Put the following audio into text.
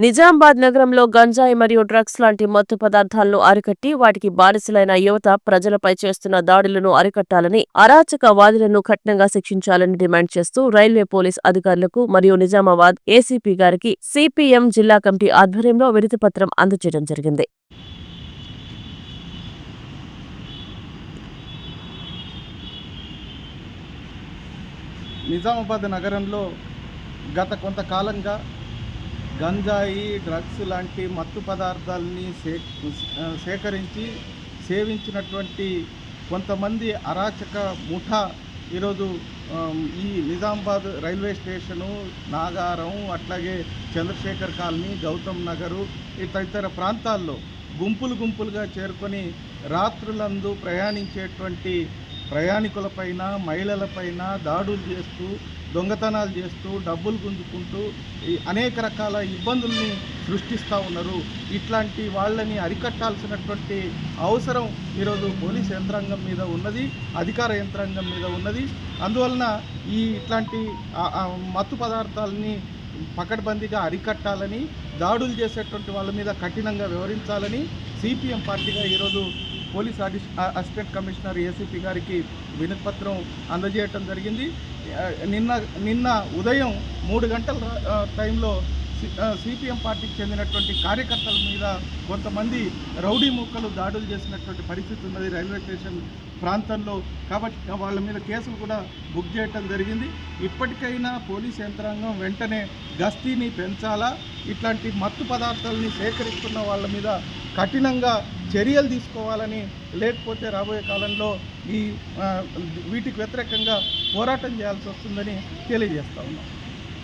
నిజామాబాద్ నగరంలో గంజాయి మరియు డ్రగ్స్ లాంటి మత్తు పదార్థాలను అరికట్టి వాటికి బానిసలైన యువత ప్రజలపై చేస్తున్న దాడులను అరికట్టాలని, అరాచకవాదులను కఠినంగా శిక్షించాలని డిమాండ్ చేస్తూ రైల్వే పోలీస్ అధికారులకు మరియు నిజామాబాద్ ఏసీపీ గారికి సిపిఎం జిల్లా కమిటీ ఆధ్వర్యంలో వినతిపత్రం అందజేయడం జరిగింది. నిజామాబాద్ నగరంలో గత కొంతకాలంగా గంజాయి, డ్రగ్స్ లాంటి మత్తు పదార్థాలని సేకరించి సేవించినటువంటి కొంతమంది అరాచక ముఠా ఈరోజు ఈ నిజామాబాద్ రైల్వే స్టేషను, నాగారం, అట్లాగే చంద్రశేఖర్ కాలనీ, గౌతమ్ నగరు తదితర ప్రాంతాల్లో గుంపులుగా చేరుకొని రాత్రులందు ప్రయాణించేటువంటి ప్రయాణికులపైన, మహిళలపైన దాడులు చేస్తూ, దొంగతనాలు చేస్తూ, డబ్బులు గుంజుకుంటూ అనేక రకాల ఇబ్బందుల్ని సృష్టిస్తూ ఉన్నారు. ఇట్లాంటి వాళ్ళని అరికట్టాల్సినటువంటి అవసరం ఈరోజు పోలీస్ యంత్రాంగం మీద ఉన్నది, అధికార యంత్రాంగం మీద ఉన్నది. అందువలన ఇట్లాంటి మత్తు పదార్థాలని పకడ్బందీగా అరికట్టాలని, దాడులు చేసేటువంటి వాళ్ళ మీద కఠినంగా వ్యవహరించాలని సిపిఎం పార్టీగా ఈరోజు పోలీస్ అసిస్టెంట్ కమిషనర్ ఏసీపీ గారికి వినతిపత్రం అందజేయటం జరిగింది. నిన్న ఉదయం 3 గంటల టైంలో సిపిఎం పార్టీకి చెందినటువంటి కార్యకర్తల మీద కొంతమంది రౌడీ మూకలు దాడులు చేసినటువంటి పరిస్థితి ఉన్నది రైల్వే స్టేషన్ ప్రాంతంలో. కాబట్టి వాళ్ళ మీద కేసులు కూడా బుక్ చేయటం జరిగింది. ఇప్పటికైనా పోలీస్ యంత్రాంగం వెంటనే గస్తీని పెంచాలా, ఇట్లాంటి మత్తు పదార్థాలని సేకరిస్తున్న వాళ్ళ మీద కఠినంగా చర్యలు తీసుకోవాలని, లేకపోతే రాబోయే కాలంలో వీటికి వ్యతిరేకంగా పోరాటం చేయాల్సి వస్తుందని తెలియజేస్తా ఉన్నాం.